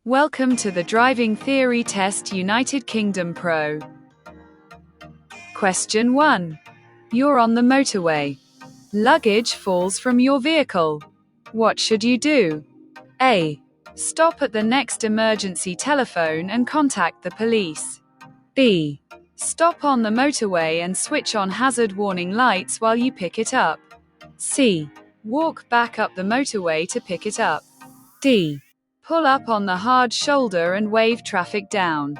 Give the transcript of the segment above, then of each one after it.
Welcome to the Driving Theory Test United Kingdom Pro. Question 1. You're on the motorway. Luggage falls from your vehicle. What should you do? A. Stop at the next emergency telephone and contact the police. B. Stop on the motorway and switch on hazard warning lights while you pick it up. C. Walk back up the motorway to pick it up. D. Pull up on the hard shoulder and wave traffic down.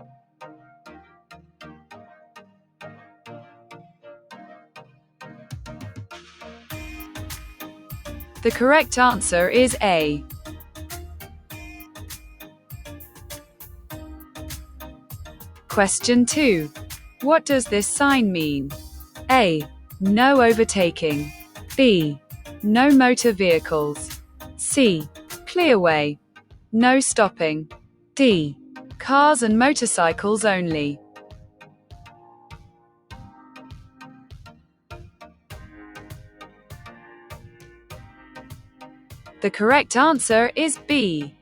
The correct answer is A. Question 2. What does this sign mean? A. No overtaking. B. No motor vehicles. C. Clearway. No stopping. D. Cars and motorcycles only. The correct answer is B.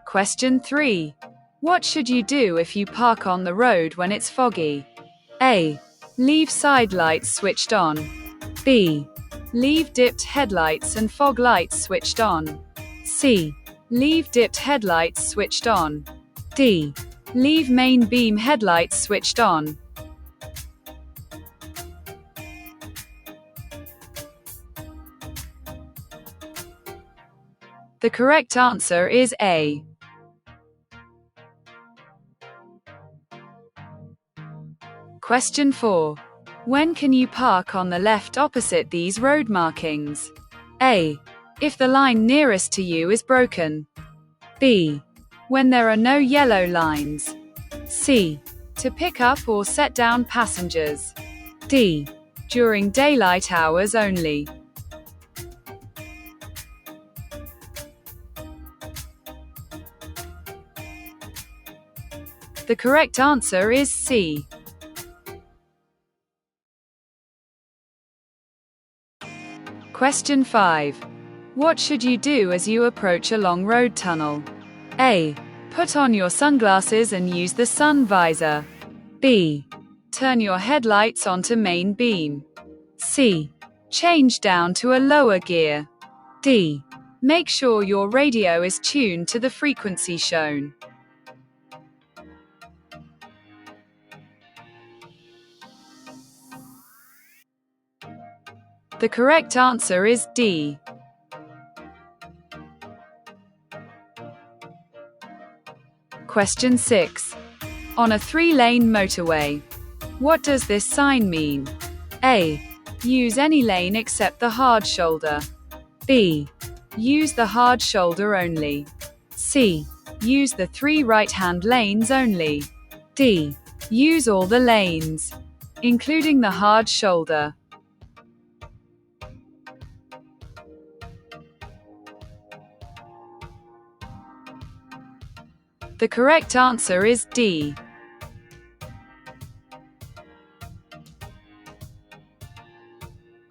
Question 3. What should you do if you park on the road when it's foggy? A. Leave side lights switched on. B. Leave dipped headlights and fog lights switched on. C. Leave dipped headlights switched on. D. Leave main beam headlights switched on. The correct answer is A. Question 4. When can you park on the left opposite these road markings? A. If the line nearest to you is broken. B. When there are no yellow lines. C. To pick up or set down passengers. D. During daylight hours only. The correct answer is C. Question 5. What should you do as you approach a long road tunnel? A. Put on your sunglasses and use the sun visor. B. Turn your headlights onto main beam. C. Change down to a lower gear. D. Make sure your radio is tuned to the frequency shown. The correct answer is D. Question 6. On a 3-lane motorway. What does this sign mean? A. Use any lane except the hard shoulder. B. Use the hard shoulder only. C. Use the 3 right-hand lanes only. D. Use all the lanes, including the hard shoulder. The correct answer is D.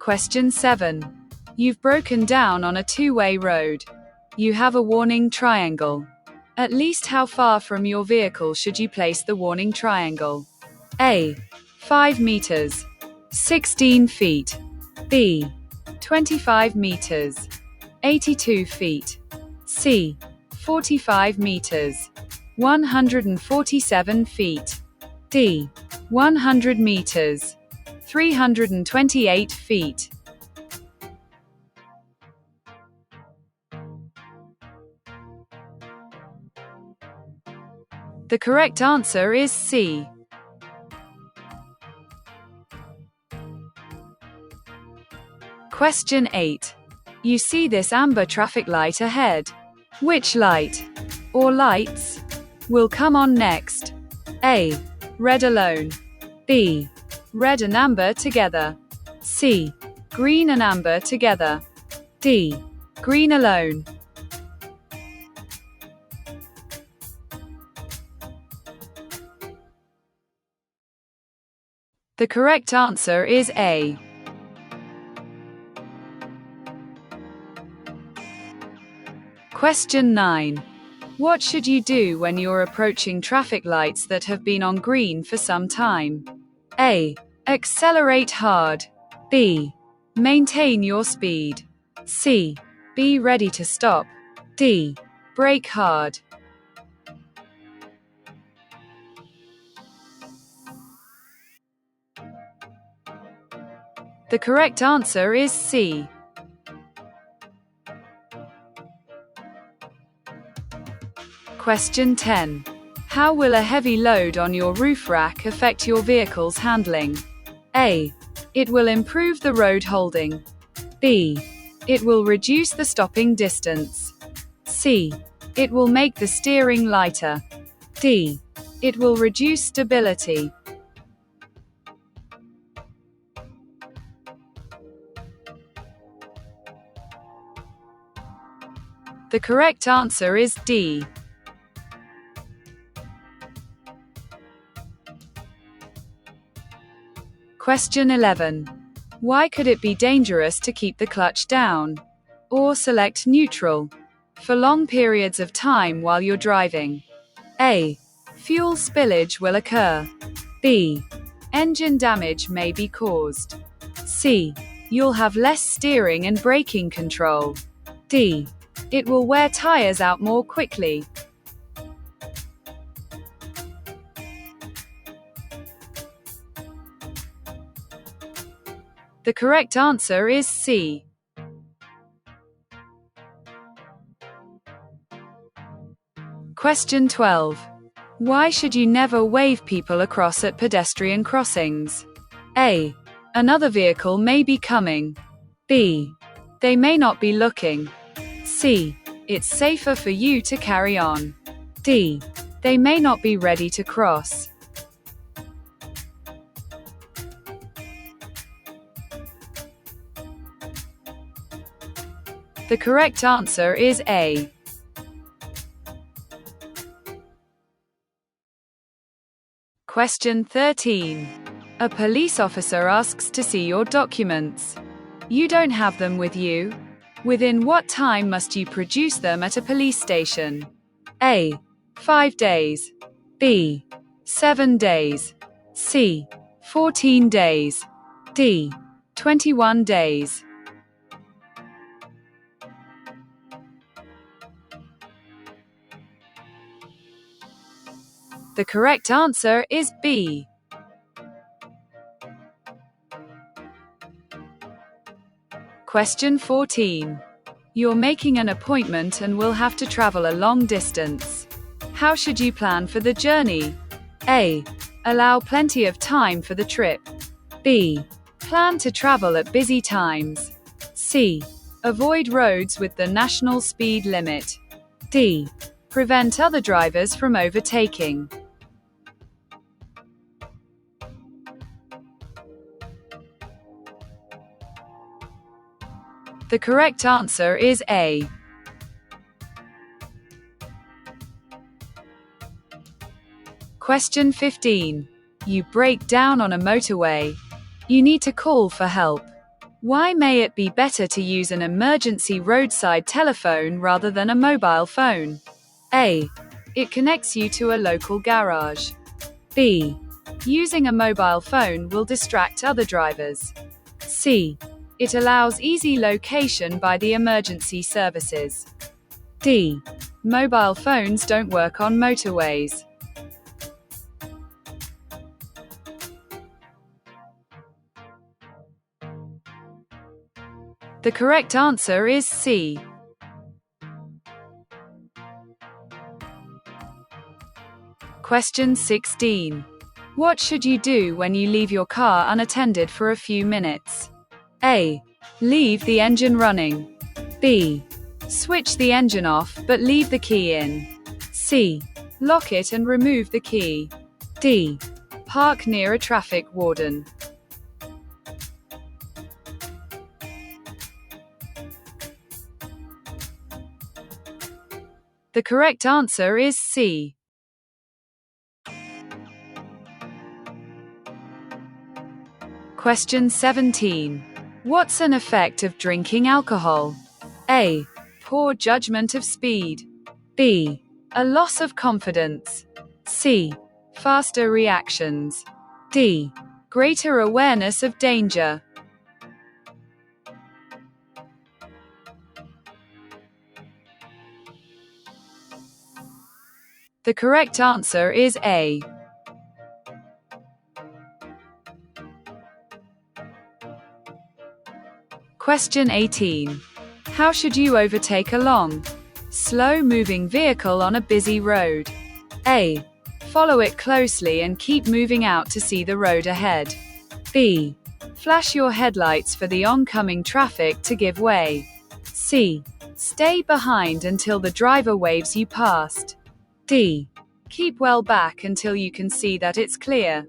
Question 7. You've broken down on a 2-way road. You have a warning triangle. At least how far from your vehicle should you place the warning triangle? A. 5 meters. 16 feet. B. 25 meters. 82 feet. C. 45 meters. 147 feet. D. 100 meters. 328 feet. The correct answer is C. Question 8. You see this amber traffic light ahead. Which light, or lights, will come on next? A. Red alone. B. Red and amber together. C. Green and amber together. D. Green alone. The correct answer is A. Question 9. What should you do when you're approaching traffic lights that have been on green for some time? A. Accelerate hard. B. Maintain your speed. C. Be ready to stop. D. Brake hard. The correct answer is C. Question 10. How will a heavy load on your roof rack affect your vehicle's handling? A. It will improve the road holding. B. It will reduce the stopping distance. C. It will make the steering lighter. D. It will reduce stability. The correct answer is D. Question 11. Why could it be dangerous to keep the clutch down? Or select neutral for long periods of time while you're driving? A. Fuel spillage will occur. B. Engine damage may be caused. C. You'll have less steering and braking control. D. It will wear tires out more quickly. The correct answer is C. Question 12. Why should you never wave people across at pedestrian crossings? A. Another vehicle may be coming. B. They may not be looking. C. It's safer for you to carry on. D. They may not be ready to cross. The correct answer is A. Question 13. A police officer asks to see your documents. You don't have them with you. Within what time must you produce them at a police station? A. 5 days. B. 7 days. C. 14 days. D. 21 days. The correct answer is B. Question 14. You're making an appointment and will have to travel a long distance. How should you plan for the journey? A. Allow plenty of time for the trip. B. Plan to travel at busy times. C. Avoid roads with the national speed limit. D. Prevent other drivers from overtaking. The correct answer is A. Question 15. You break down on a motorway. You need to call for help. Why may it be better to use an emergency roadside telephone rather than a mobile phone? A. It connects you to a local garage. B. Using a mobile phone will distract other drivers. C. It allows easy location by the emergency services. D. Mobile phones don't work on motorways. The correct answer is C. Question 16. What should you do when you leave your car unattended for a few minutes? A. Leave the engine running. B. Switch the engine off but leave the key in. C. Lock it and remove the key. D. Park near a traffic warden. The correct answer is C. Question 17. What's an effect of drinking alcohol? A. poor judgment of speed. B. A loss of confidence. C. Faster reactions. D. Greater awareness of danger. The correct answer is A. Question 18. How should you overtake a long, slow-moving vehicle on a busy road? A. Follow it closely and keep moving out to see the road ahead. B. Flash your headlights for the oncoming traffic to give way. C. Stay behind until the driver waves you past. D. Keep well back until you can see that it's clear.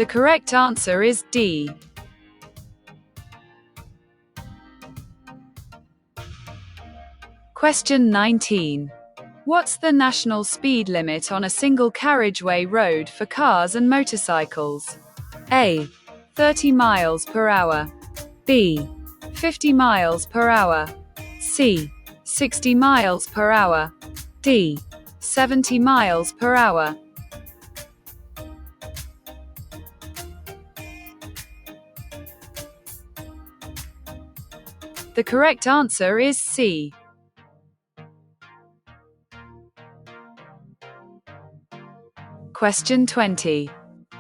The correct answer is D. Question 19. What's the national speed limit on a single carriageway road for cars and motorcycles? A. 30 miles per hour. B. 50 miles per hour. C. 60 miles per hour. D. 70 miles per hour. The correct answer is C. Question 20.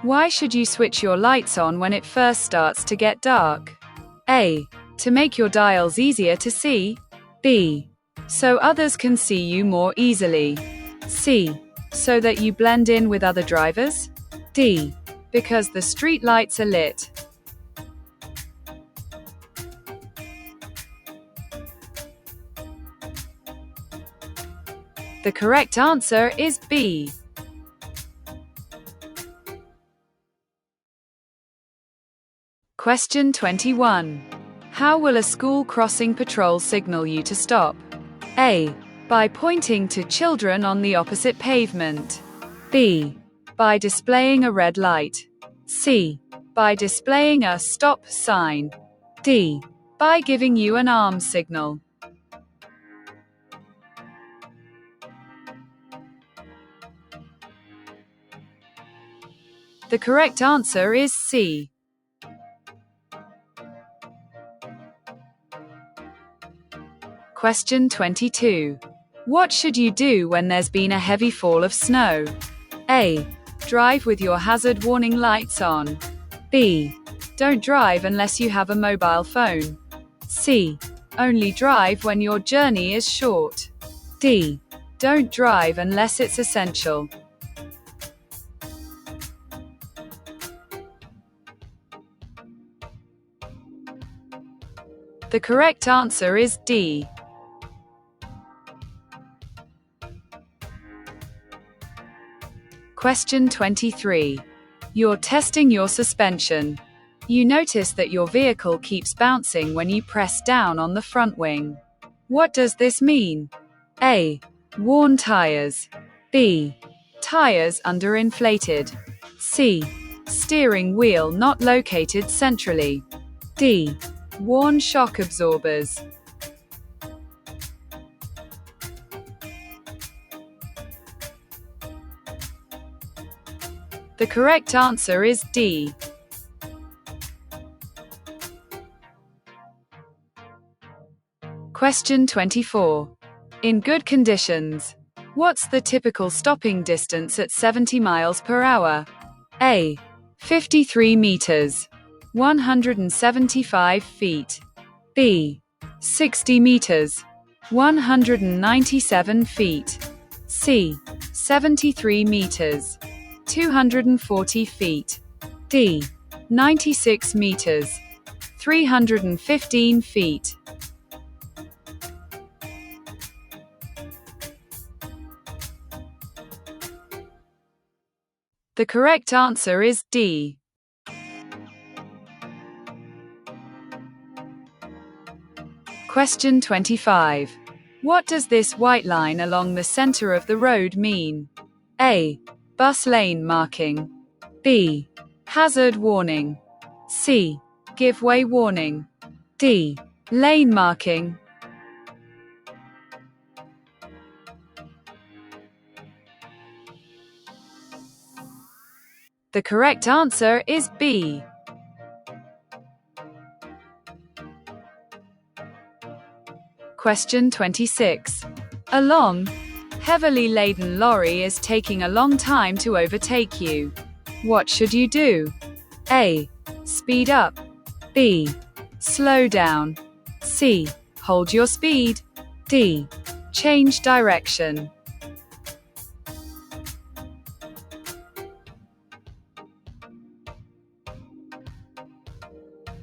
Why should you switch your lights on when it first starts to get dark? A. To make your dials easier to see. B. So others can see you more easily. C. So that you blend in with other drivers. D. Because the street lights are lit. The correct answer is B. Question 21. How will a school crossing patrol signal you to stop? A. By pointing to children on the opposite pavement. B. By displaying a red light. C. By displaying a stop sign. D. By giving you an arm signal. The correct answer is C. Question 22. What should you do when there's been a heavy fall of snow? A. Drive with your hazard warning lights on. B. Don't drive unless you have a mobile phone. C. Only drive when your journey is short. D. Don't drive unless it's essential. The correct answer is D. Question 23. You're testing your suspension. You notice that your vehicle keeps bouncing when you press down on the front wing. What does this mean? A. Worn tires. B. Tires underinflated. C. Steering wheel not located centrally. D. Worn shock absorbers. The correct answer is D. Question 24. In good conditions, what's the typical stopping distance at 70 miles per hour? A. 53 meters. 175 feet. B. 60 meters. 197 feet. C. 73 meters. 240 feet. D. 96 meters. 315 feet. The correct answer is D. Question 25. What does this white line along the center of the road mean? A. Bus lane marking. B. Hazard warning. C. Give way warning. D. Lane marking. The correct answer is B. Question 26. A long, heavily laden lorry is taking a long time to overtake you. What should you do? A. Speed up. B. Slow down. C. Hold your speed. D. Change direction.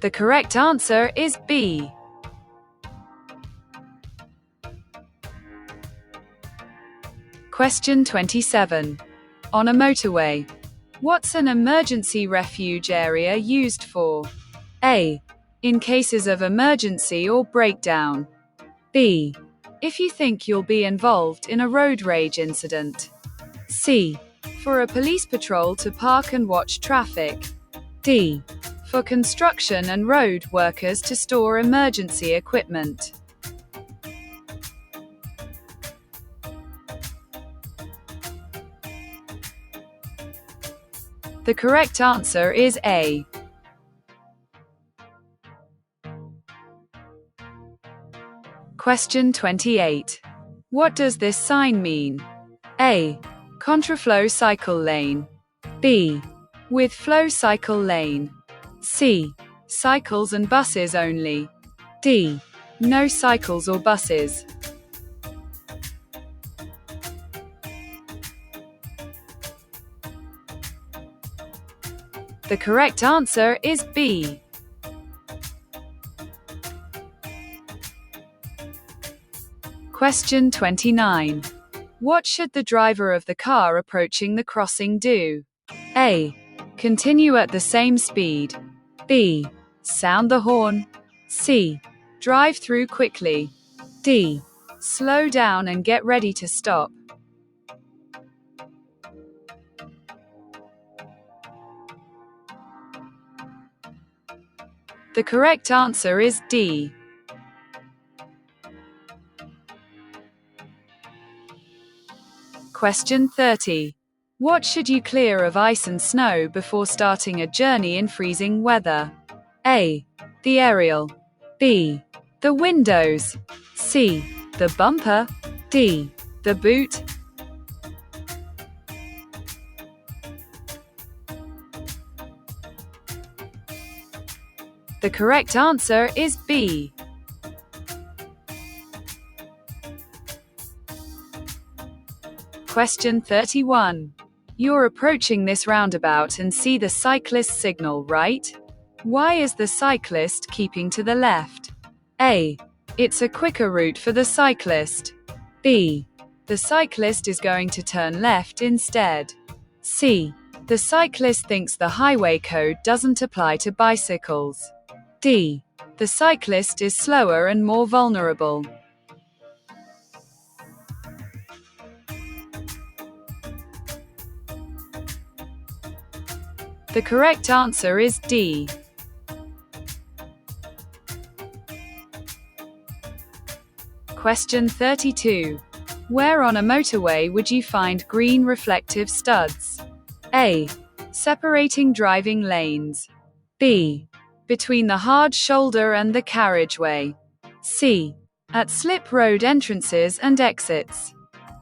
The correct answer is B. Question 27. On a motorway, what's an emergency refuge area used for? A. In cases of emergency or breakdown. B. If you think you'll be involved in a road rage incident. C. For a police patrol to park and watch traffic. D. For construction and road workers to store emergency equipment. The correct answer is A. Question 28. What does this sign mean? A. Contraflow cycle lane. B. With flow cycle lane. C. Cycles and buses only. D. No cycles or buses. The correct answer is B. Question 29. What should the driver of the car approaching the crossing do? A. Continue at the same speed. B. Sound the horn. C. Drive through quickly. D. Slow down and get ready to stop. The correct answer is D. Question 30. What should you clear of ice and snow before starting a journey in freezing weather? A. The aerial. B. The windows. C. The bumper. D. The boot. The correct answer is B. Question 31. You're approaching this roundabout and see the cyclist signal, right? Why is the cyclist keeping to the left? A. It's a quicker route for the cyclist. B. The cyclist is going to turn left instead. C. The cyclist thinks the highway code doesn't apply to bicycles. D. The cyclist is slower and more vulnerable. The correct answer is D. Question 32. Where on a motorway would you find green reflective studs? A. Separating driving lanes. B. Between the hard shoulder and the carriageway. C. At slip road entrances and exits.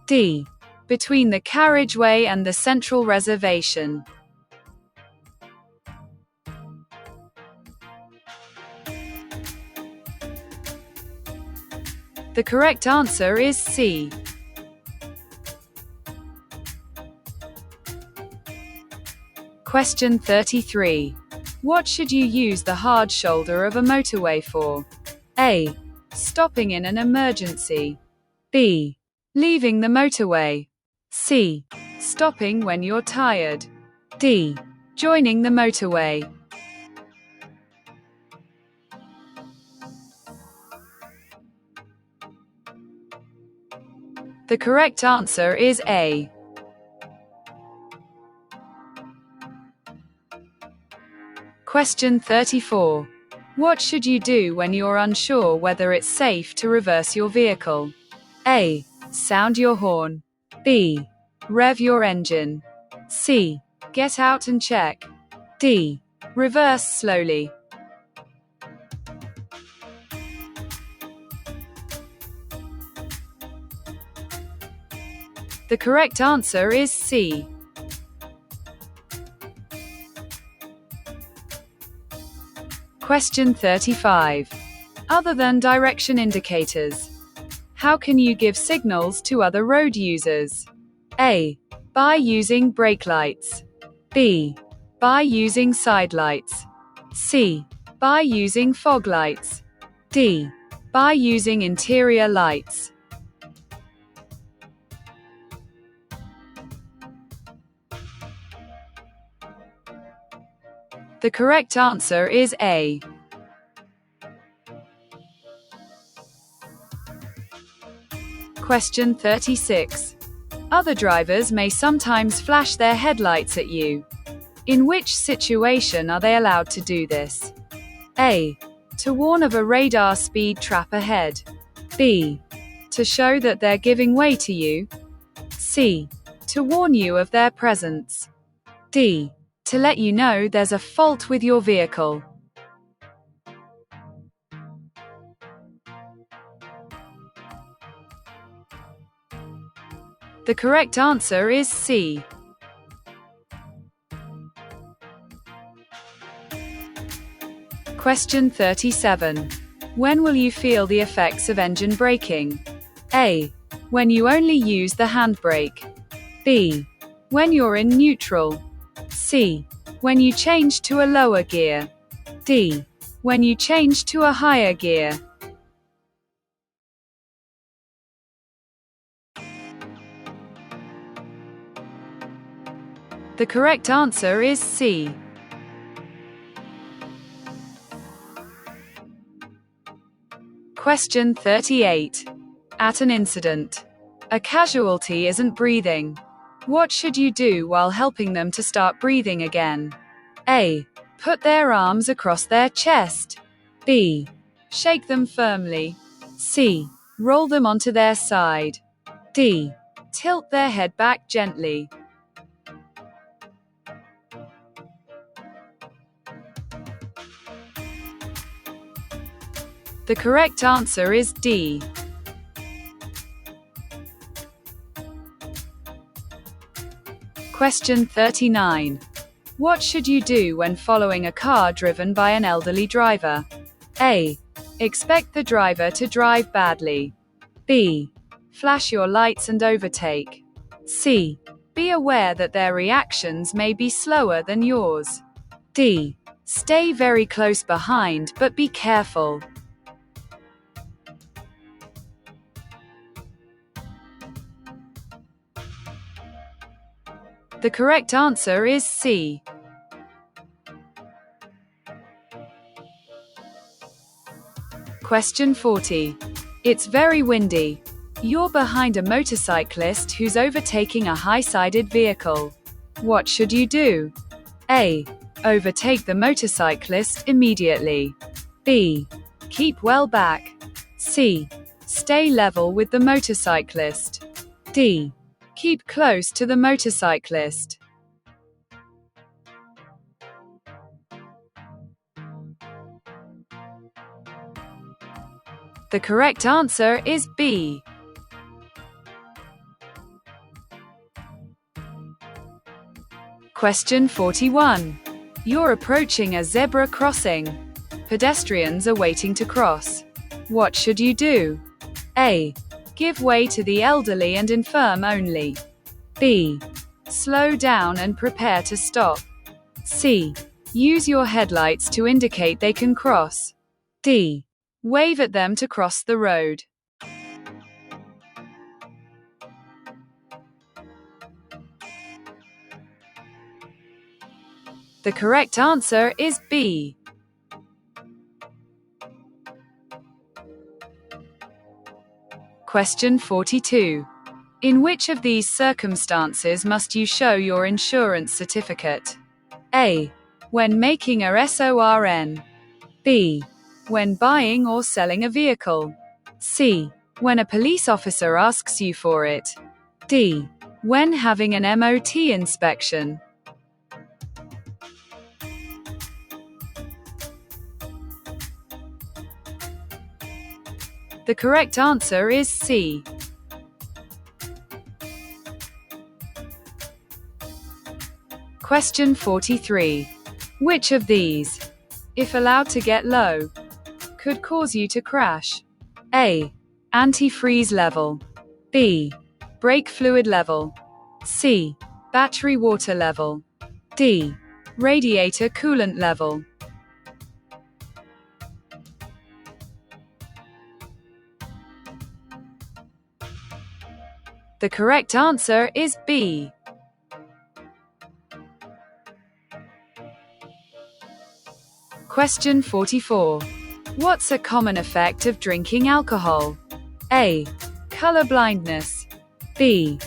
D. Between the carriageway and the central reservation. The correct answer is C. Question 33. What should you use the hard shoulder of a motorway for? A. Stopping in an emergency. B. Leaving the motorway. C. Stopping when you're tired. D. Joining the motorway. The correct answer is A. Question 34. What should you do when you're unsure whether it's safe to reverse your vehicle? A. Sound your horn. B. Rev your engine. C. Get out and check. D. Reverse slowly. The correct answer is C. Question 35. Other than direction indicators, how can you give signals to other road users? A. By using brake lights. B. By using side lights. C. By using fog lights. D. By using interior lights. The correct answer is A. Question 36. Other drivers may sometimes flash their headlights at you. In which situation are they allowed to do this? A. To warn of a radar speed trap ahead. B. To show that they're giving way to you. C. To warn you of their presence. D. To let you know there's a fault with your vehicle. The correct answer is C. Question 37. When will you feel the effects of engine braking? A. When you only use the handbrake. B. When you're in neutral. C. When you change to a lower gear. D. When you change to a higher gear. The correct answer is C. Question 38. At an incident, a casualty isn't breathing. What should you do while helping them to start breathing again? A. Put their arms across their chest. B. Shake them firmly. C. Roll them onto their side. D. Tilt their head back gently. The correct answer is D. Question 39. What should you do when following a car driven by an elderly driver? A. Expect the driver to drive badly. B. Flash your lights and overtake. C. Be aware that their reactions may be slower than yours. D. Stay very close behind but be careful. The correct answer is C. Question 40. It's very windy. You're behind a motorcyclist who's overtaking a high-sided vehicle. What should you do? A. Overtake the motorcyclist immediately. B. Keep well back. C. Stay level with the motorcyclist. D. Keep close to the motorcyclist. The correct answer is B. Question 41. You're approaching a zebra crossing. Pedestrians are waiting to cross. What should you do? A. Give way to the elderly and infirm only. B. Slow down and prepare to stop. C. Use your headlights to indicate they can cross. D. Wave at them to cross the road. The correct answer is B. Question 42. In which of these circumstances must you show your insurance certificate? A. when making a SORN. B. When buying or selling a vehicle. C. When a police officer asks you for it. D. When having an MOT inspection. The correct answer is C. Question 43. Which of these, if allowed to get low, could cause you to crash? A. Antifreeze level. B. Brake fluid level. C. Battery water level. D. Radiator coolant level. The correct answer is B. Question 44. What's a common effect of drinking alcohol? A. Color blindness. B.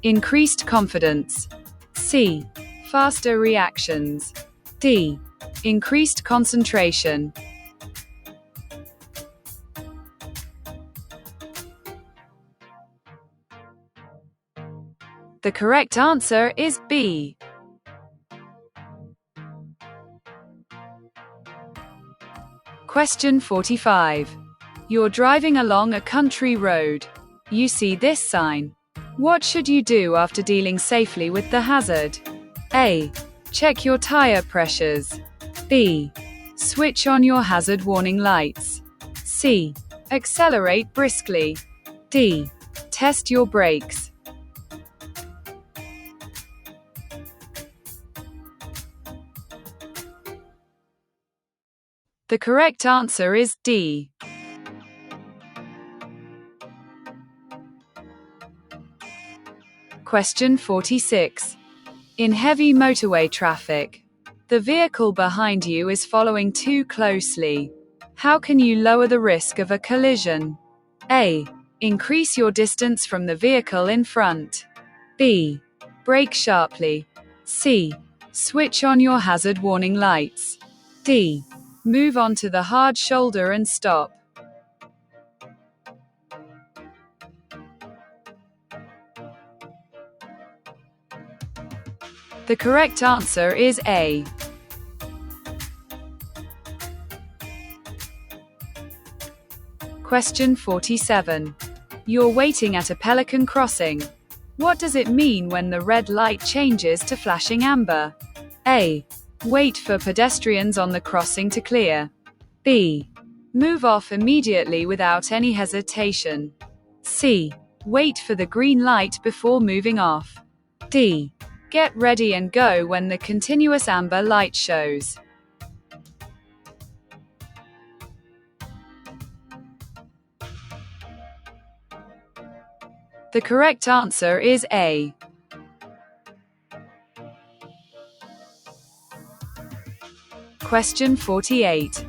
Increased confidence. C. Faster reactions. D. Increased concentration. The correct answer is B. Question 45. You're driving along a country road. You see this sign. What should you do after dealing safely with the hazard? A. Check your tire pressures. B. Switch on your hazard warning lights. C. Accelerate briskly. D. Test your brakes. The correct answer is D. Question 46. In heavy motorway traffic, the vehicle behind you is following too closely. How can you lower the risk of a collision? A. Increase your distance from the vehicle in front. B. Brake sharply. C. Switch on your hazard warning lights. D. Move onto the hard shoulder and stop. The correct answer is A. Question 47. You're waiting at a pelican crossing. What does it mean when the red light changes to flashing amber? A. Wait for pedestrians on the crossing to clear. B. Move off immediately without any hesitation. C. Wait for the green light before moving off. D. Get ready and go when the continuous amber light shows. The correct answer is A. Question 48.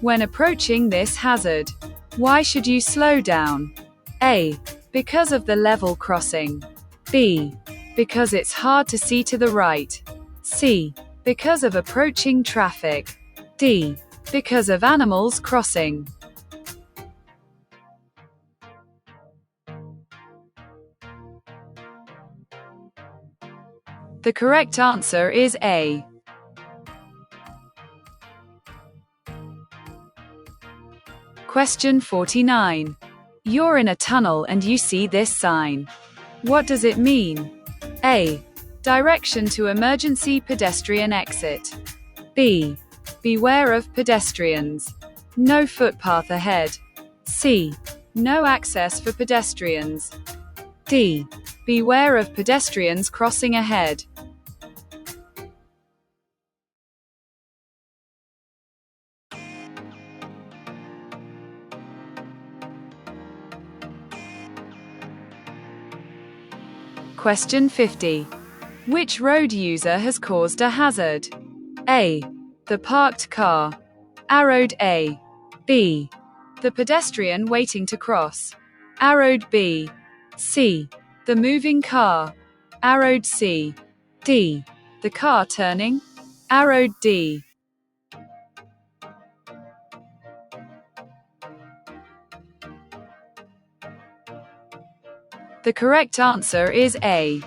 When approaching this hazard, why should you slow down? A. Because of the level crossing. B. Because it's hard to see to the right. C. Because of approaching traffic. D. Because of animals crossing. The correct answer is A. Question 49. You're in a tunnel and you see this sign. What does it mean? A. Direction to emergency pedestrian exit. B. Beware of pedestrians. No footpath ahead. C. No access for pedestrians. D. Beware of pedestrians crossing ahead. Question 50. Which road user has caused a hazard? A. The parked car. Arrowed A. B. The pedestrian waiting to cross. Arrowed B. C. The moving car. Arrowed C. D. The car turning. Arrowed D. The correct answer is A.